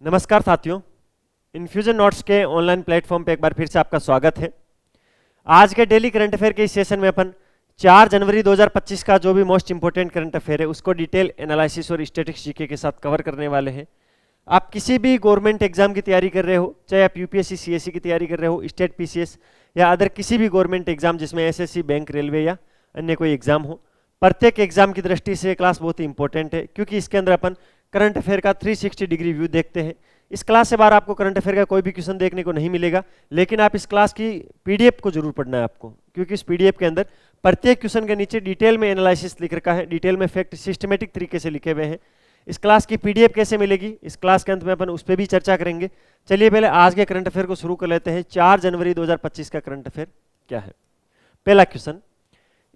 नमस्कार साथियों, infusion notes के ऑनलाइन प्लेटफॉर्म पे एक बार फिर से आपका स्वागत है। आज के डेली करंट अफेयर के इस सेशन में अपन 4 जनवरी 2025 का जो भी मोस्ट इंपोर्टेंट करंट अफेयर है उसको डिटेल एनालिसिस और स्टैटिस्टिक्स जीके के साथ कवर करने वाले हैं। आप किसी भी गवर्नमेंट एग्जाम की तैयारी कर रहे हो, चाहे आप यूपीएससी सीएससी की तैयारी कर रहे हो, स्टेट पीसीएस या अदर किसी भी गवर्नमेंट एग्जाम जिसमें एसएससी, बैंक, रेलवे या अन्य कोई एग्जाम हो, प्रत्येक एग्जाम की दृष्टि से क्लास बहुत ही इंपॉर्टेंट है, क्योंकि इसके अंदर अपन करंट अफेयर का 360 डिग्री व्यू देखते हैं। इस क्लास से बाहर आपको करंट अफेयर का कोई भी क्वेश्चन देखने को नहीं मिलेगा, लेकिन आप इस क्लास की पीडीएफ को जरूर पढ़ना है आपको, क्योंकि इस पीडीएफ के अंदर प्रत्येक क्वेश्चन के नीचे डिटेल में एनालिसिस लिख रखा है, डिटेल में फैक्ट सिस्टमेटिक तरीके से लिखे हुए हैं। इस क्लास की पीडीएफ कैसे मिलेगी, इस क्लास के अंत में अपन उस पर भी चर्चा करेंगे। चलिए पहले आज के करंट अफेयर को शुरू कर लेते हैं। 4 जनवरी 2025 का करंट अफेयर क्या है। पहला क्वेश्चन,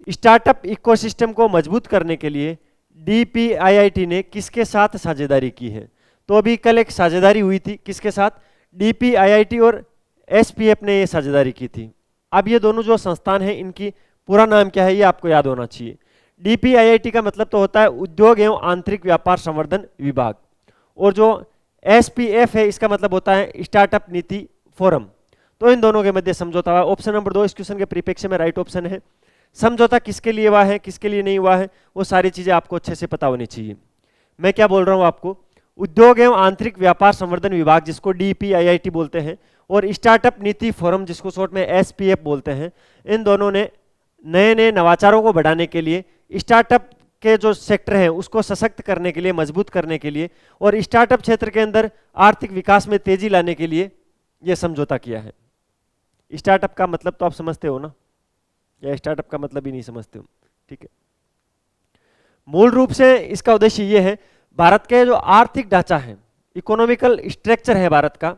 स्टार्टअप इकोसिस्टम को मजबूत करने के लिए डीपीआईआईटी ने किसके साथ साझेदारी की है। तो अभी कल एक साझेदारी हुई थी, किसके साथ? डीपीआईआईटी और एसपीएफ ने ये साझेदारी की थी। अब ये दोनों जो संस्थान हैं, इनकी पूरा नाम क्या है ये आपको याद होना चाहिए। डीपीआईआईटी का मतलब तो होता है उद्योग एवं आंतरिक व्यापार संवर्धन विभाग, और जो एसपीएफ है इसका मतलब होता है स्टार्टअप नीति फोरम। तो इन दोनों के मध्य समझौता हुआ। ऑप्शन नंबर 2 इस क्वेश्चन के परिप्रेक्ष्य में राइट ऑप्शन है। समझौता किसके लिए हुआ है, किसके लिए नहीं हुआ है, वो सारी चीजें आपको अच्छे से पता होनी चाहिए। मैं क्या बोल रहा हूं आपको, उद्योग एवं आंतरिक व्यापार संवर्धन विभाग जिसको डीपीआईआईटी बोलते हैं, और स्टार्टअप नीति फोरम जिसको शॉर्ट में एसपीएफ बोलते हैं, इन दोनों ने नए नए नवाचारों को बढ़ाने के लिए, स्टार्टअप के जो सेक्टर है उसको सशक्त करने के लिए, मजबूत करने के लिए, और स्टार्टअप क्षेत्र के अंदर आर्थिक विकास में तेजी लाने के लिए यह समझौता किया है। स्टार्टअप का मतलब तो आप समझते हो ना, या स्टार्टअप का मतलब ही नहीं समझते हो? ठीक है। मूल रूप से इसका उद्देश्य ये है, भारत के जो आर्थिक ढांचा है, इकोनॉमिकल स्ट्रक्चर है भारत का,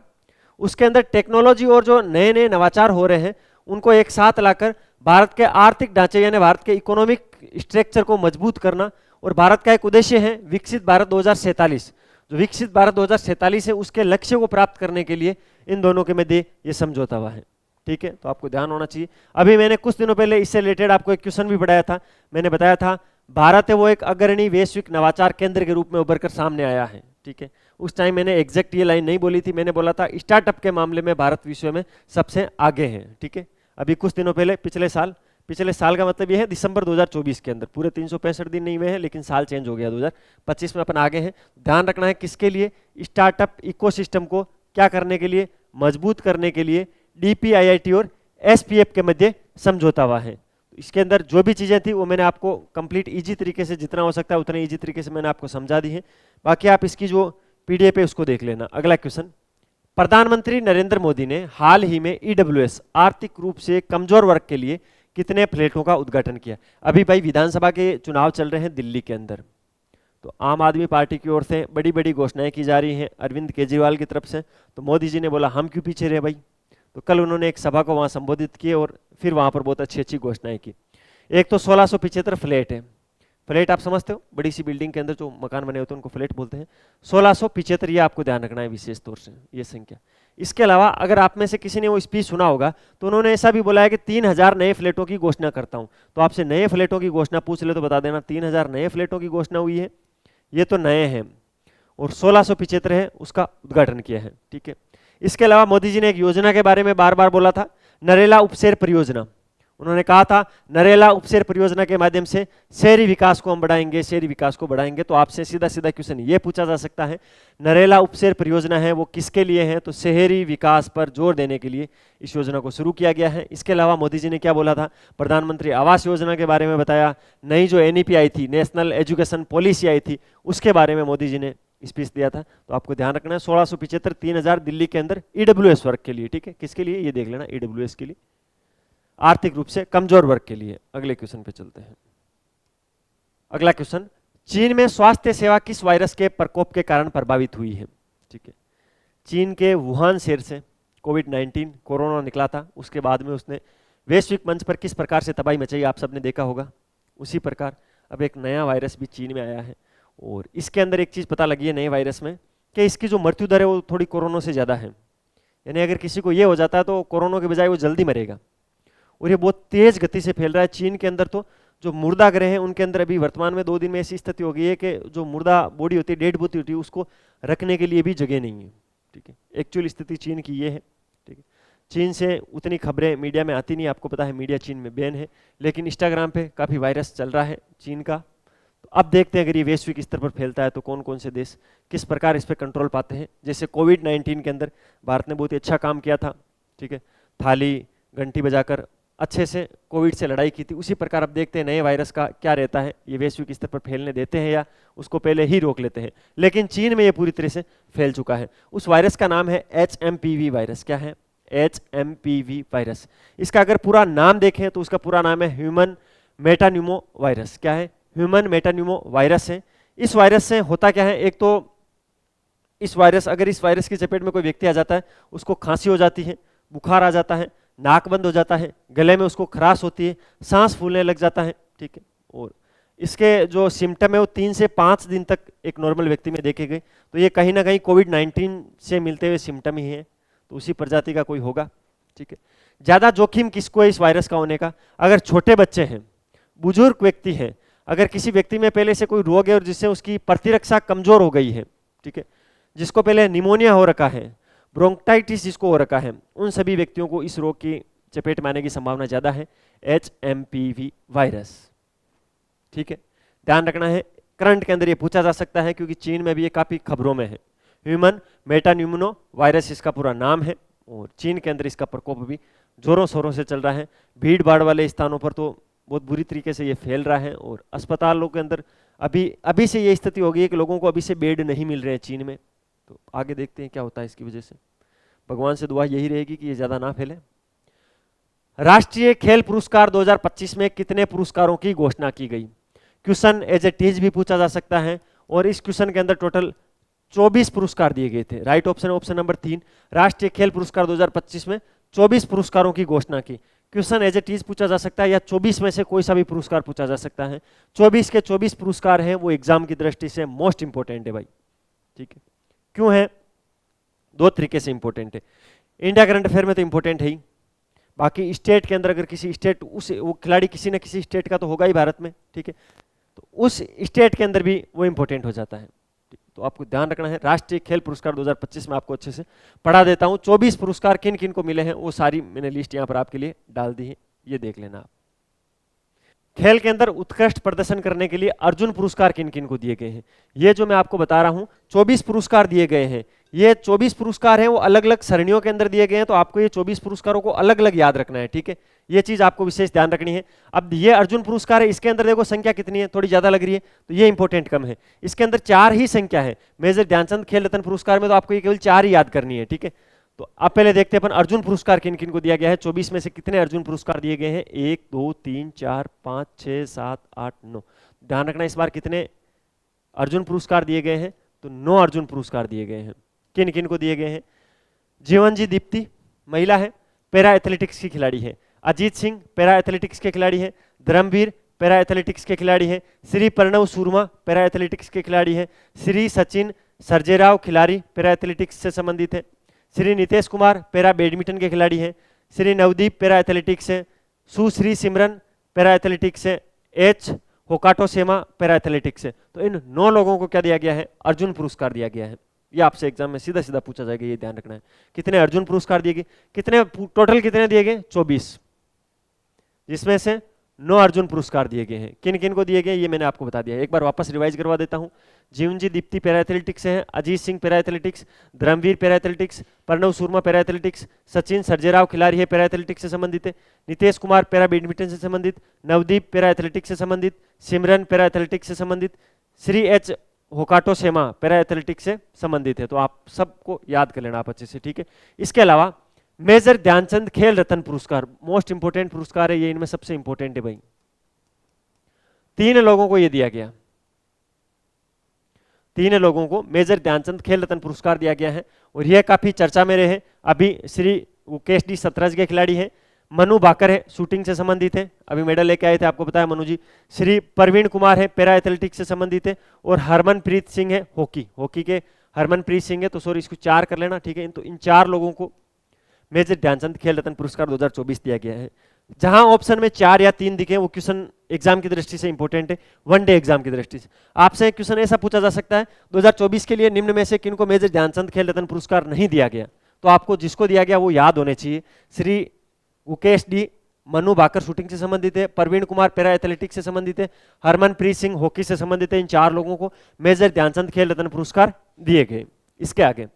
उसके अंदर टेक्नोलॉजी और जो नए नए नवाचार हो रहे हैं उनको एक साथ लाकर भारत के आर्थिक ढांचे यानी भारत के इकोनॉमिक स्ट्रक्चर को मजबूत करना। और भारत का एक उद्देश्य है विकसित भारत 2047, जो विकसित भारत 2047 है उसके लक्ष्य को प्राप्त करने के लिए इन दोनों के मध्य ये समझौता हुआ है। ठीक है, तो आपको ध्यान होना चाहिए। अभी मैंने कुछ दिनों पहले इससे रिलेटेड आपको एक क्वेश्चन भी पढ़ाया था। मैंने बताया था भारत है वो एक अग्रणी वैश्विक नवाचार केंद्र के रूप में उभर कर सामने आया है। ठीक है, उस टाइम मैंने एग्जैक्ट ये लाइन नहीं बोली थी, मैंने बोला था स्टार्टअप के मामले में भारत विश्व में सबसे आगे है। ठीक है, अभी कुछ दिनों पहले पिछले साल का मतलब ये है दिसंबर 2024 के अंदर, पूरे 365 दिन नहीं हुए हैं, लेकिन साल चेंज हो गया, 2025 में अपन आगे हैं। ध्यान रखना है किसके लिए, स्टार्टअप इकोसिस्टम को क्या करने के लिए, मजबूत करने के लिए डीपीआईआईटी और एसपीएफ के मध्य समझौता हुआ है। इसके अंदर जो भी चीजें थी वो मैंने आपको कंप्लीट इजी तरीके से, जितना हो सकता है उतने इजी तरीके से मैंने आपको समझा दी है। बाकी आप इसकी जो पीडीएफ है उसको देख लेना। अगला क्वेश्चन, प्रधानमंत्री नरेंद्र मोदी ने हाल ही में ईडब्ल्यूएस आर्थिक रूप से कमजोर वर्ग के लिए कितने फ्लैटों का उद्घाटन किया। अभी भाई विधानसभा के चुनाव चल रहे हैं दिल्ली के अंदर, तो आम आदमी पार्टी की ओर से बड़ी बड़ी घोषणाएं की जा रही हैं अरविंद केजरीवाल की तरफ से। तो मोदी जी ने बोला हम क्यों पीछे रहे भाई, तो कल उन्होंने एक सभा को वहां संबोधित किए और फिर वहां पर बहुत अच्छी अच्छी घोषणाएं की। एक तो 1675 फ्लैट है। फ्लैट आप समझते हो, बड़ी सी बिल्डिंग के अंदर जो मकान बने होते हैं उनको फ्लैट बोलते हैं। 1675, ये आपको ध्यान रखना है विशेष तौर से ये संख्या। इसके अलावा अगर आप में से किसी ने वो स्पीच सुना होगा तो उन्होंने ऐसा भी बोला है कि 3000 नए फ्लैटों की घोषणा करता हूं। तो आपसे नए फ्लैटों की घोषणा पूछ ले तो बता देना 3000 नए फ्लैटों की घोषणा हुई है, ये तो नए हैं, और 1675 है उसका उद्घाटन किया है। ठीक है, इसके अलावा मोदी जी ने एक योजना के बारे में बार बार बोला था, नरेला उपसेर परियोजना। उन्होंने कहा था नरेला उपसेर परियोजना के माध्यम से शहरी विकास को हम बढ़ाएंगे, शहरी विकास को बढ़ाएंगे। तो आपसे सीधा सीधा क्वेश्चन ये पूछा जा सकता है, नरेला उपसेर परियोजना है वो किसके लिए है, तो शहरी विकास पर जोर देने के लिए इस योजना को शुरू किया गया है। इसके अलावा मोदी जी ने क्या बोला था, प्रधानमंत्री आवास योजना के बारे में बताया, नई जो एनईपी आई थी, नेशनल एजुकेशन पॉलिसी आई थी, उसके बारे में मोदी जी ने स्पीच दिया था। तो आपको ध्यान रखना है 1675, 3000 दिल्ली के अंदर ईडब्ल्यूएस वर्ग के लिए। ठीक है, किसके लिए ये देख लेना, ईडब्ल्यूएस के लिए, आर्थिक रूप से कमजोर वर्ग के लिए। अगले क्वेश्चन पे चलते हैं। अगला क्वेश्चन, चीन में स्वास्थ्य सेवा किस वायरस के प्रकोप के कारण प्रभावित हुई है। ठीक है, चीन के वुहान शहर से कोविड-19 कोरोना निकला था, उसके बाद में उसने वैश्विक मंच पर किस प्रकार से तबाही मचाई आप सबने देखा होगा। उसी प्रकार अब एक नया वायरस भी चीन में आया है, और इसके अंदर एक चीज पता लगी है नए वायरस में कि इसकी जो मृत्यु दर है वो थोड़ी कोरोना से ज्यादा है। यानी अगर किसी को ये हो जाता है तो कोरोना के बजाय वो जल्दी मरेगा, और ये बहुत तेज गति से फैल रहा है। चीन के अंदर तो जो मुर्दा ग्रह है उनके अंदर अभी वर्तमान में 2 दिन में ऐसी स्थिति हो गई है कि जो मुर्दा बॉडी होती है, डेड बॉडी होती है, उसको रखने के लिए भी जगह नहीं है। ठीक है, एक्चुअल स्थिति चीन की ये है। ठीक है, चीन से उतनी खबरें मीडिया में आती नहीं, आपको पता है मीडिया चीन में बैन है, लेकिन इंस्टाग्राम पे काफ़ी वायरस चल रहा है चीन का। तो अब देखते हैं अगर ये वैश्विक स्तर पर फैलता है तो कौन कौन से देश किस प्रकार इस पर कंट्रोल पाते हैं। जैसे कोविड-19 के अंदर भारत ने बहुत ही अच्छा काम किया था। ठीक है, थाली घंटी बजाकर अच्छे से कोविड से लड़ाई की थी। उसी प्रकार अब देखते हैं नए वायरस का क्या रहता है, ये वैश्विक स्तर पर फैलने देते हैं या उसको पहले ही रोक लेते हैं। लेकिन चीन में ये पूरी तरह से फैल चुका है। उस वायरस का नाम है HMPV वायरस। क्या है? HMPV virus. इसका अगर पूरा नाम देखें तो उसका पूरा नाम है ह्यूमन मेटान्यूमो वायरस। क्या है? ह्यूमन मेटान्यूमो वायरस है। इस वायरस से होता क्या है, एक तो इस वायरस की चपेट में कोई व्यक्ति आ जाता है, उसको खांसी हो जाती है, बुखार आ जाता है, नाक बंद हो जाता है, गले में उसको खराश होती है, सांस फूलने लग जाता है। ठीक है, और इसके जो सिम्टम है वो 3 से 5 दिन तक एक नॉर्मल व्यक्ति में देखे गए। तो ये कहीं ना कहीं कोविड-19 से मिलते हुए सिम्टम ही है, तो उसी प्रजाति का कोई होगा। ठीक है, ज़्यादा जोखिम किसको है इस वायरस का होने का? अगर छोटे बच्चे हैं, बुजुर्ग व्यक्ति हैं, अगर किसी व्यक्ति में पहले से कोई रोग है और जिससे उसकी प्रतिरक्षा कमजोर हो गई है, ठीक है, जिसको पहले निमोनिया हो रखा है, ब्रोंकाइटिस जिसको हो रखा है, उन सभी व्यक्तियों को इस रोग की चपेट में आने की संभावना ज़्यादा है, HMPV वायरस। ठीक है, ध्यान रखना है, करंट के अंदर ये पूछा जा सकता है क्योंकि चीन में भी ये काफ़ी खबरों में है। ह्यूमन मेटान्यूमोनो वायरस इसका पूरा नाम है और चीन के अंदर इसका प्रकोप भी जोरों शोरों से चल रहा है। भीड़ भाड़ वाले स्थानों पर तो बहुत बुरी तरीके से ये फैल रहा है और अस्पतालों के अंदर अभी से ये स्थिति हो गई है कि लोगों को अभी से बेड नहीं मिल रहे हैं चीन में। तो आगे देखते हैं क्या होता है इसकी वजह से। भगवान से दुआ यही रहेगी कि ये ज़्यादा ना फैले। राष्ट्रीय खेल पुरस्कार 2025 में कितने पुरस्कारों की घोषणा की गई? क्वेश्चन एज ए टीज भी पूछा जा सकता है और इस क्वेश्चन के अंदर टोटल 24 पुरस्कार दिए गए थे। राइट ऑप्शन ऑप्शन नंबर 3, राष्ट्रीय खेल पुरस्कार 2025 में 24 पुरस्कारों की घोषणा की। क्वेश्चन एज ए टीज पूछा जा सकता है या 24 में से कोई सा भी पुरस्कार पूछा जा सकता है। 24 के 24 पुरस्कार हैं वो एग्जाम की दृष्टि से मोस्ट इंपोर्टेंट है भाई। ठीक है, क्यों है? 2 तरीके से इंपोर्टेंट है। इंडिया करंट अफेयर में तो इंपोर्टेंट है ही, बाकी स्टेट के अंदर अगर किसी स्टेट वो खिलाड़ी किसी न किसी स्टेट का तो होगा ही भारत में। ठीक है, तो उस स्टेट के अंदर भी वो इंपोर्टेंट हो जाता है। तो आपको ध्यान रखना है। राष्ट्रीय खेल पुरस्कार 2025 में आपको अच्छे से पढ़ा देता हूं। 24 पुरस्कार किन किन को मिले हैं वो सारी मैंने लिस्ट यहां पर आपके लिए डाल दी है, ये देख लेना आप। खेल के अंदर उत्कृष्ट प्रदर्शन करने के लिए अर्जुन पुरस्कार किन किन को दिए गए हैं, ये जो मैं आपको बता रहा हूं 24 पुरस्कार दिए गए हैं। ये 24 पुरस्कार हैं वो अलग अलग श्रेणियों के अंदर दिए गए हैं, तो आपको ये 24 पुरस्कारों को अलग अलग याद रखना है। ठीक है, ये चीज आपको विशेष ध्यान रखनी है। अब ये अर्जुन पुरस्कार है, इसके अंदर देखो संख्या कितनी है, थोड़ी ज्यादा लग रही है, तो ये इंपॉर्टेंट कम है। इसके अंदर 4 ही संख्या है। मेजर ध्यानचंद खेल रत्न पुरस्कार में तो आपको ये केवल 4 ही याद करनी है। ठीक है, तो अब पहले देखते हैं अपन अर्जुन पुरस्कार किन किन को दिया गया है। 24 में से कितने अर्जुन पुरस्कार दिए गए हैं? 1 2 3 4 5 6 7 8 9। ध्यान रखना इस बार कितने अर्जुन पुरस्कार दिए गए हैं, तो 9 अर्जुन पुरस्कार दिए गए हैं। किन किन को दिए गए हैं? जीवनजी दीप्ति महिला है, पैरा एथलेटिक्स की खिलाड़ी है। अजीत सिंह पैरा एथलेटिक्स के खिलाड़ी है। धर्मवीर पैरा एथलेटिक्स के खिलाड़ी है। श्री प्रणव सुरमा पैरा एथलेटिक्स के खिलाड़ी है। श्री सचिन सर्जेराव खिलाड़ी पैरा एथलेटिक्स से संबंधित है। श्री नितेश कुमार पैरा बैडमिंटन के खिलाड़ी हैं। श्री नवदीप पैरा एथलेटिक्स है। सुश्री सिमरन पैरा एथलेटिक्स है। H Hokato Sema para athletics है। तो इन 9 लोगों को क्या दिया गया है? अर्जुन पुरस्कार दिया गया है। ये आपसे एग्जाम में सीधा सीधा पूछा जाएगा, ये ध्यान रखना है। कितने अर्जुन पुरस्कार दिए गए? कितने टोटल कितने दिए गए? 24, जिसमें से 9 अर्जुन पुरस्कार दिए गए हैं। किन किन को दिए गए ये मैंने आपको बता दिया। एक बार वापस रिवाइज करवा देता हूं। जीवनजी दीप्ति पैरा एथलेटिक्स से है। Ajit Singh para athletics, Dharmveer para athletics, Pranav Soorma para athletics, Sachin Sarjerao खिलाड़ी है पैरा एथलेटिक्स से संबंधित है। नितेश कुमार पैरा बैडमिंटन से संबंधित, नवदीप पैरा एथलेटिक्स से संबंधित, सिमरन पैरा एथलेटिक्स से संबंधित, Shri H Hokato Sema para athletics से संबंधित है। तो आप सबको याद कर लेना आप अच्छे से। ठीक है, इसके अलावा मेजर ध्यानचंद खेल रत्न पुरस्कार मोस्ट इंपोर्टेंट पुरस्कार है, ये इनमें सबसे इंपोर्टेंट है भाई। 3 लोगों को ये दिया गया, 3 लोगों को मेजर ध्यानचंद खेल रत्न पुरस्कार दिया गया है और यह काफी चर्चा में रहे। अभी श्री मुकेश डी शतरंज के खिलाड़ी है। मनु भाकर है, शूटिंग से संबंधित है, अभी मेडल लेके आए थे, आपको पता है मनु जी। श्री प्रवीण कुमार है, पैरा एथलेटिक्स से संबंधित है। और हरमनप्रीत सिंह है, हॉकी के हरमनप्रीत सिंह है, तो सॉरी इसको 4 कर लेना। ठीक है, तो इन 4 लोगों को मेजर ध्यानचंद खेल रत्न पुरस्कार 2024 दिया गया है। जहां ऑप्शन में 4 या 3 दिखे वो क्वेश्चन एग्जाम की दृष्टि से इंपॉर्टेंट है, वन डे एग्जाम की दृष्टि से। आपसे एक क्वेश्चन ऐसा पूछा जा सकता है 2024 के लिए निम्न में से किनको मेजर ध्यानचंद खेल रत्न पुरस्कार नहीं दिया गया, तो आपको जिसको दिया गया वो याद होने चाहिए। श्री गुकेश डी मनु भाकर शूटिंग से संबंधित है, प्रवीण कुमार पैरा एथलेटिक्स से संबंधित है, हरमनप्रीत सिंह हॉकी से संबंधित है। इन 4 लोगों को मेजर ध्यानचंद खेल रत्न पुरस्कार दिए गए। इसके आगे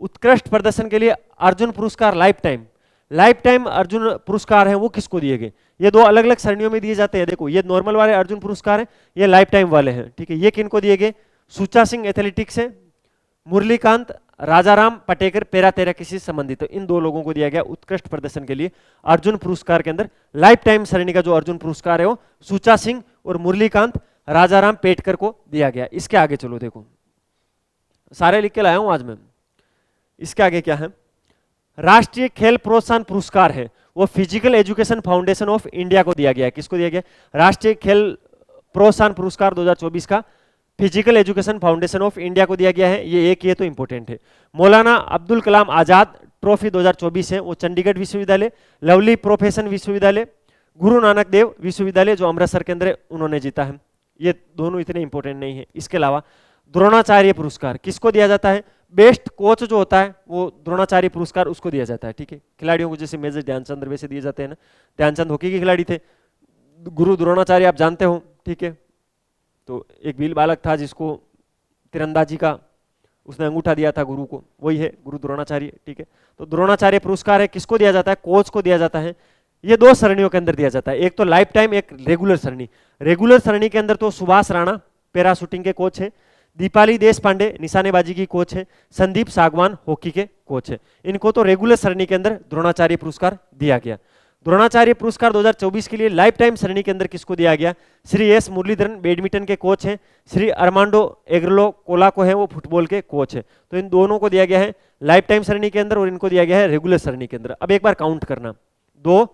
उत्कृष्ट प्रदर्शन के लिए अर्जुन पुरस्कार लाइफ टाइम अर्जुन पुरस्कार हैं वो किसको दिए गए? ये 2 अलग अलग श्रेणियों में दिए जाते हैं। देखो ये नॉर्मल वाले अर्जुन पुरस्कार हैं, ये लाइफ टाइम वाले हैं, ठीक है। ये किनको दिए गए? सुचा सिंह एथलेटिक्स है, मुरलीकांत राजाराम पटेकर पैरा तैराकी से संबंधित है। इन 2 लोगों को दिया गया उत्कृष्ट प्रदर्शन के लिए अर्जुन पुरस्कार के अंदर। लाइफ टाइम श्रेणी का जो अर्जुन पुरस्कार है वो सुचा सिंह और मुरलीकांत राजाराम पेटकर को दिया गया। इसके आगे चलो, देखो सारे लिख के लाया हूं आज मैं। इसके आगे क्या है? राष्ट्रीय खेल प्रोत्साहन पुरस्कार है वो physical education foundation of India को दिया गया। किसको दिया गया? राष्ट्रीय खेल प्रोत्साहन पुरस्कार 2024 का physical education foundation of India को दिया गया है। ये एक ये तो इंपॉर्टेंट है। मौलाना अब्दुल कलाम आजाद ट्रॉफी 2024 है वो चंडीगढ़ विश्वविद्यालय, लवली प्रोफेशन विश्वविद्यालय, गुरु नानक देव विश्वविद्यालय जो अमृतसर के अंदर उन्होंने जीता है। ये दोनों इतने इंपॉर्टेंट नहीं है। इसके अलावा द्रोणाचार्य पुरस्कार किसको दिया जाता है? बेस्ट कोच जो होता है वो द्रोणाचार्य पुरस्कार उसको दिया जाता है, ठीक है। खिलाड़ियों को जैसे मेजर ध्यानचंद वैसे दिए जाते हैं ना। ध्यानचंद हॉकी के खिलाड़ी थे, गुरु द्रोणाचार्य आप जानते हो, ठीक है। तो एक भील बालक था जिसको तीरंदाजी का उसने अंगूठा दिया था गुरु को, वही है गुरु द्रोणाचार्य, ठीक है। तो द्रोणाचार्य पुरस्कार है किसको दिया जाता है? कोच को दिया जाता है। ये 2 श्रेणियों के अंदर दिया जाता है, एक तो लाइफ टाइम, एक रेगुलर श्रेणी। रेगुलर श्रेणी के अंदर तो सुभाष राणा पैरा शूटिंग के कोच है, दीपाली देश पांडे निशानेबाजी की कोच है, संदीप सागवान हॉकी के कोच है। इनको तो रेगुलर श्रेणी के अंदर द्रोणाचार्य पुरस्कार दिया गया। द्रोणाचार्य पुरस्कार 2024 के लिए लाइफ टाइम श्रेणी के अंदर किसको दिया गया? श्री एस मुरलीधरन बैडमिंटन के कोच हैं, श्री अरमांडो एग्रलो कोला को है वो फुटबॉल के कोच है। तो इन दोनों को दिया गया है लाइफ टाइम श्रेणी के अंदर और इनको दिया गया है रेगुलर श्रेणी के अंदर। अब एक बार काउंट करना, 2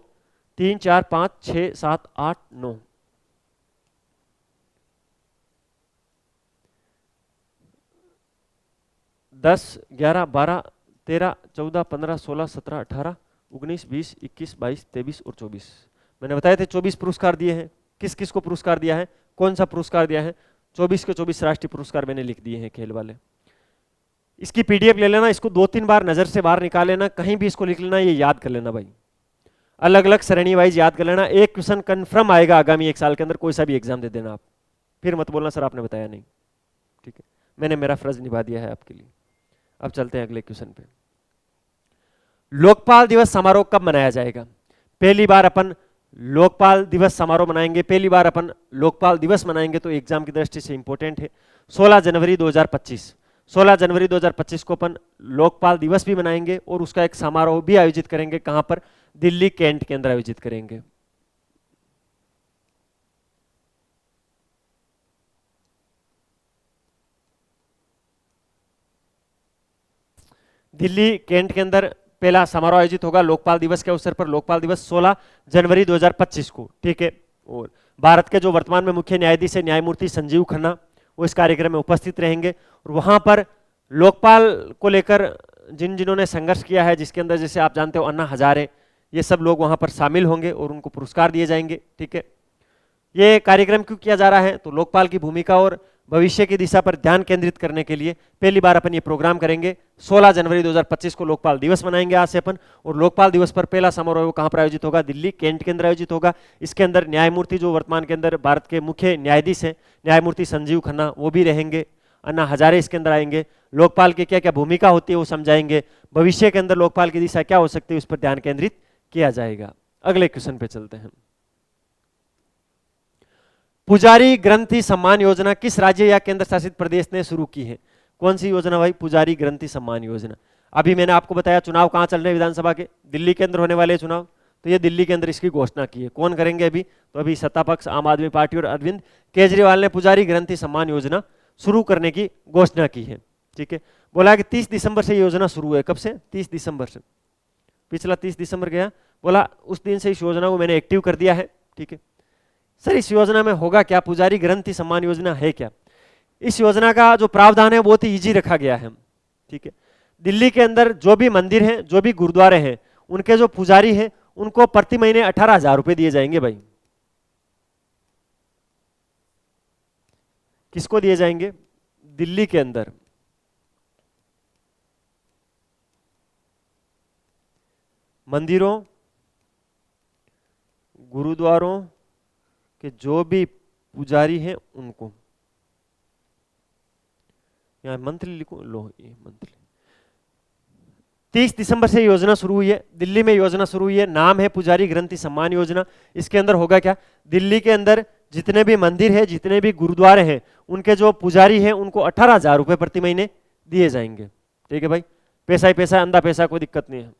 3 4 5 6 7 8 9, 10 11 12 13 14 15 16 17 18 19 20 21 22 23 और 24। मैंने बताया थे 24 पुरस्कार दिए हैं। किस किस को पुरस्कार दिया है, कौन सा पुरस्कार दिया है? 24 के 24 राष्ट्रीय पुरस्कार मैंने लिख दिए हैं खेल वाले। इसकी पीडीएफ ले लेना, इसको 2-3 बार नजर से बाहर निकाल लेना, कहीं भी इसको लिख लेना, ये याद कर लेना भाई, अलग अलग श्रेणी वाइज याद कर लेना। एक क्वेश्चन कन्फर्म आएगा आगामी 1 साल के अंदर, कोई सा भी एग्जाम दे देना आप, फिर मत बोलना सर आपने बताया नहीं, ठीक है। मैंने मेरा फर्ज निभा दिया है आपके लिए। अब चलते हैं अगले क्वेश्चन पे। लोकपाल दिवस समारोह कब मनाया जाएगा? पहली बार अपन लोकपाल दिवस समारोह मनाएंगे, पहली बार अपन लोकपाल दिवस मनाएंगे, तो एग्जाम की दृष्टि से इंपॉर्टेंट है। 16 जनवरी 2025, 16 जनवरी 2025 को अपन लोकपाल दिवस भी मनाएंगे और उसका एक समारोह भी आयोजित करेंगे। कहां पर? दिल्ली कैंट के अंदर आयोजित करेंगे। दिल्ली कैंट के अंदर पहला समारोह आयोजित होगा लोकपाल दिवस के अवसर पर। लोकपाल दिवस 16 जनवरी 2025 को, ठीक है। और भारत के जो वर्तमान में मुख्य न्यायाधीश है न्यायमूर्ति संजीव खन्ना, वो इस कार्यक्रम में उपस्थित रहेंगे। और वहां पर लोकपाल को लेकर जिन्होंने संघर्ष किया है, जिसके अंदर जैसे आप जानते हो अन्ना हजारे, ये सब लोग वहां पर शामिल होंगे और उनको पुरस्कार दिए जाएंगे, ठीक है। ये कार्यक्रम क्यों किया जा रहा है? तो लोकपाल की भूमिका और भविष्य की दिशा पर ध्यान केंद्रित करने के लिए पहली बार अपन ये प्रोग्राम करेंगे। 16 जनवरी 2025 को लोकपाल दिवस मनाएंगे आज से अपन, और लोकपाल दिवस पर पहला समारोह कहां पर आयोजित होगा? दिल्ली कैंट के अंदर आयोजित होगा। इसके अंदर न्यायमूर्ति जो वर्तमान के अंदर भारत के मुख्य न्यायाधीश हैं न्यायमूर्ति संजीव खन्ना, वो भी रहेंगे। अन्ना हजारे इसके अंदर आएंगे। लोकपाल की क्या क्या भूमिका होती है वो समझाएंगे। भविष्य के अंदर लोकपाल की दिशा क्या हो सकती है उस पर ध्यान केंद्रित किया जाएगा। अगले क्वेश्चन पे चलते हैं। पुजारी ग्रंथि सम्मान योजना किस राज्य या केंद्र शासित प्रदेश ने शुरू की है? कौन सी योजना भाई? पुजारी ग्रंथि सम्मान योजना। अभी मैंने आपको बताया चुनाव कहां चल रहे हैं विधानसभा के, दिल्ली के अंदर होने वाले चुनाव, तो ये दिल्ली के अंदर इसकी घोषणा की है। कौन करेंगे अभी? तो अभी सत्ता पक्ष आम आदमी पार्टी और अरविंद केजरीवाल ने पुजारी ग्रंथि सम्मान योजना शुरू करने की घोषणा की है, ठीक है। बोला कि 30 दिसंबर से योजना शुरू है। कब से? 30 दिसंबर से। पिछला 30 दिसंबर गया, बोला उस दिन से इस योजना को मैंने एक्टिव कर दिया है, ठीक है। सर इस योजना में होगा क्या? पुजारी ग्रंथि सम्मान योजना है क्या? इस योजना का जो प्रावधान है बहुत ही इजी रखा गया है, ठीक है। दिल्ली के अंदर जो भी मंदिर हैं, जो भी गुरुद्वारे हैं, उनके जो पुजारी हैं उनको प्रति महीने 18,000 रुपए दिए जाएंगे भाई। किसको दिए जाएंगे? दिल्ली के अंदर मंदिरों, गुरुद्वारों के जो भी पुजारी हैं उनको, यहां मंथली लिखो, लो ये मंथली। 30 दिसंबर से योजना शुरू हुई है, दिल्ली में योजना शुरू हुई है, नाम है पुजारी ग्रंथि सम्मान योजना। इसके अंदर होगा क्या, दिल्ली के अंदर जितने भी मंदिर है, जितने भी गुरुद्वारे हैं, उनके जो पुजारी हैं उनको 18,000 रुपए प्रति महीने दिए जाएंगे। ठीक है भाई, पैसा ही पैसा, अंधा पैसा, कोई दिक्कत नहीं है।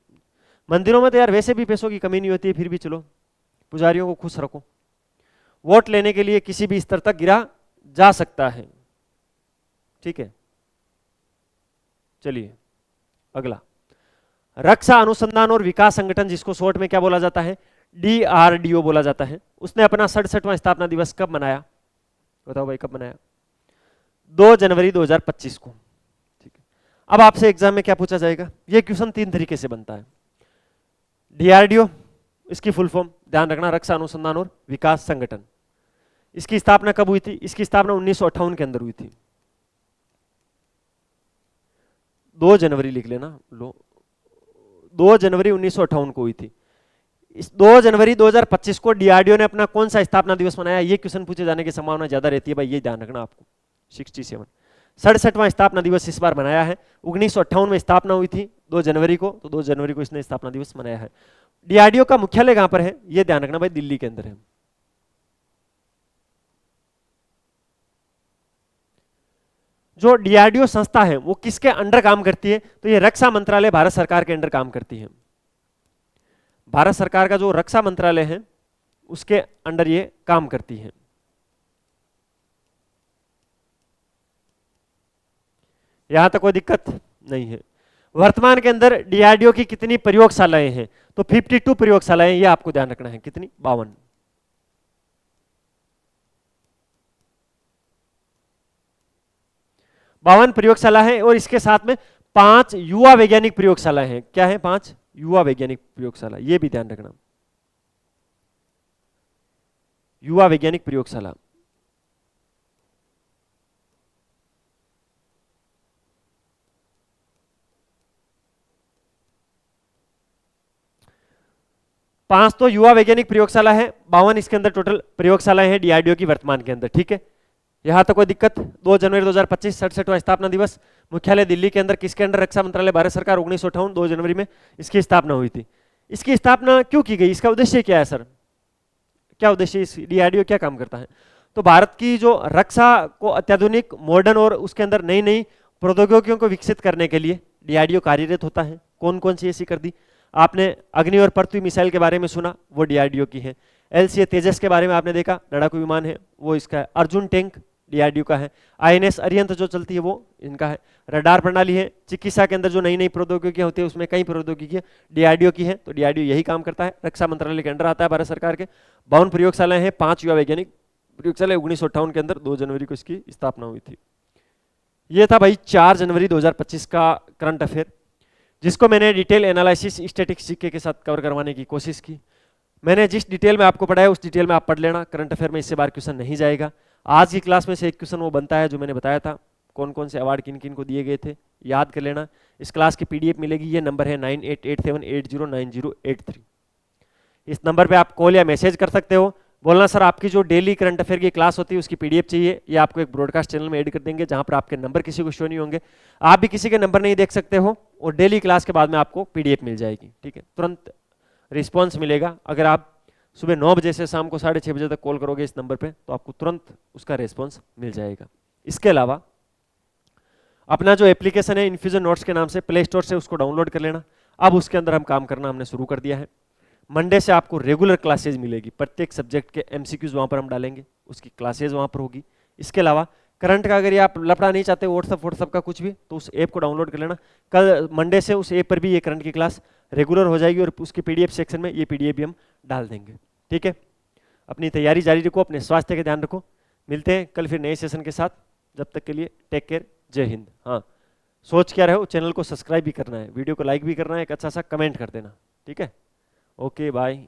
मंदिरों में तो यार वैसे भी पैसों की कमी नहीं होती है, फिर भी चलो पुजारियों को खुश रखो। वोट लेने के लिए किसी भी स्तर तक गिरा जा सकता है। ठीक है, चलिए अगला, रक्षा अनुसंधान और विकास संगठन, जिसको शॉर्ट में क्या बोला जाता है, DRDO बोला जाता है, उसने अपना 67वां स्थापना दिवस कब मनाया? बताओ भाई कब मनाया? 2 जनवरी 2025 को। ठीक है, अब आपसे एग्जाम में क्या पूछा जाएगा, ये क्वेश्चन 3 तरीके से बनता है। DRDO, इसकी फुल फॉर्म ध्यान रखना, रक्षा अनुसंधान और विकास संगठन। इसकी स्थापना कब हुई थी? इसकी स्थापना 1958 के अंदर हुई थी। 2 जनवरी लिख लेना, लो 2 जनवरी 1958 को हुई थी। इस 2 जनवरी 2025 को DRDO ने अपना कौन सा स्थापना दिवस मनाया? ये क्वेश्चन पूछे जाने की संभावना ज्यादा रहती है भाई, ये ध्यान रखना आपको। 67वां स्थापना दिवस इस बार मनाया है। 1958 में स्थापना हुई थी 2 जनवरी को, तो 2 जनवरी को इसने स्थापना दिवस मनाया है। DRDO का मुख्यालय कहां पर है? ये ध्यान रखना भाई, दिल्ली के अंदर है। जो DRDO संस्था है वो किसके अंडर काम करती है? तो ये रक्षा मंत्रालय भारत सरकार के अंडर काम करती है। भारत सरकार का जो रक्षा मंत्रालय है उसके अंडर ये काम करती है। यहां तक कोई दिक्कत नहीं है। वर्तमान के अंदर DRDO की कितनी प्रयोगशालाएं हैं? तो 52 प्रयोगशालाएं, ये आपको ध्यान रखना है। कितनी? 52। प्रयोगशाला है, और इसके साथ में 5 युवा वैज्ञानिक प्रयोगशाला हैं। क्या है? 5 युवा वैज्ञानिक प्रयोगशाला, ये भी ध्यान रखना। युवा वैज्ञानिक प्रयोगशाला, पांच तो युवा वैज्ञानिक प्रयोगशाला है, 52 इसके अंदर टोटल प्रयोगशालाएं हैं DRDO की वर्तमान के अंदर। ठीक है, यहां तक कोई दिक्कत? 2 जनवरी 2025 67वां स्थापना दिवस, मुख्यालय दिल्ली के अंदर, किसके अंदर? रक्षा मंत्रालय भारत सरकार। 1958 2 जनवरी में इसकी स्थापना हुई थी। इसकी स्थापना क्यों की गई? इसका उद्देश्य क्या है सर? क्या उद्देश्य, इस DRDO क्या काम करता है? तो भारत की जो रक्षा को अत्याधुनिक, मॉडर्न और उसके अंदर नई नई प्रौद्योगिकियों को विकसित करने के लिए DRDO कार्यरत होता है। कौन कौन सी ऐसी कर दी आपने? अग्नि और पृथ्वी मिसाइल के बारे में सुना, वो DRDO की है। LCA तेजस के बारे में आपने देखा, लड़ाकू विमान है, वो इसका है। अर्जुन टैंक DRDO का है। INS अरिहंत जो चलती है वो इनका है। रडार प्रणाली है। चिकित्सा के अंदर जो नई नई प्रौद्योगिकियां होती है उसमें कई प्रौद्योगिकियां DRDO की है, तो DRDO यही काम करता है। रक्षा मंत्रालय के अंडर आता है भारत सरकार के। 52 प्रयोगशालाएं हैं, 5 युवा वैज्ञानिक प्रयोगशाला। 1958 के अंदर 2 जनवरी को इसकी स्थापना हुई थी। ये था भाई 4 जनवरी 2025 का करंट अफेयर, जिसको मैंने डिटेल एनालिसिस स्टैटिक्स जीके के साथ कवर करवाने की कोशिश की। मैंने जिस डिटेल में आपको पढ़ाया उस डिटेल में आप पढ़ लेना, करंट अफेयर में इससे बार क्वेश्चन नहीं जाएगा। आज की क्लास में से एक क्वेश्चन वो बनता है जो मैंने बताया था, कौन कौन से अवार्ड किन किन को दिए गए थे, याद कर लेना। इस क्लास की PDF मिलेगी, ये नंबर है 9887809083। इस नंबर पे आप कॉल या मैसेज कर सकते हो, बोलना सर आपकी जो डेली करंट अफेयर की क्लास होती है उसकी PDF चाहिए। ये आपको एक ब्रॉडकास्ट चैनल में ऐड कर देंगे जहां पर आपके नंबर किसी को शो नहीं होंगे, आप भी किसी के नंबर नहीं देख सकते हो, और डेली क्लास के बाद में आपको PDF मिल जाएगी। ठीक है, तुरंत रिस्पॉन्स मिलेगा। अगर आप सुबह 9 बजे से शाम को 6:30 बजे तक कॉल करोगे इस नंबर पे तो आपको तुरंत उसका रिस्पॉन्स मिल जाएगा। इसके अलावा अपना जो एप्लीकेशन है इन्फ्यूजन नोट्स के नाम से, प्ले स्टोर से उसको डाउनलोड कर लेना। अब उसके अंदर हम काम करना हमने शुरू कर दिया है। मंडे से आपको रेगुलर क्लासेज मिलेगी, प्रत्येक सब्जेक्ट के MCQs वहाँ पर हम डालेंगे, उसकी क्लासेज वहाँ पर होगी। इसके अलावा करंट का अगर ये आप लफड़ा नहीं चाहते व्हाट्सअप का कुछ भी, तो उस ऐप को डाउनलोड कर लेना। कल मंडे से उस ऐप पर भी ये करंट की क्लास रेगुलर हो जाएगी, और उसकी PDF सेक्शन में ये PDF भी हम डाल देंगे। ठीक है, अपनी तैयारी जारी रखो, अपने स्वास्थ्य का ध्यान रखो। मिलते हैं कल फिर नए सेशन के साथ, जब तक के लिए टेक केयर, जय हिंद। हाँ, सोच क्या रहे हो, चैनल को सब्सक्राइब भी करना है, वीडियो को लाइक भी करना है, एक अच्छा सा कमेंट कर देना। ठीक है, ओके बाय।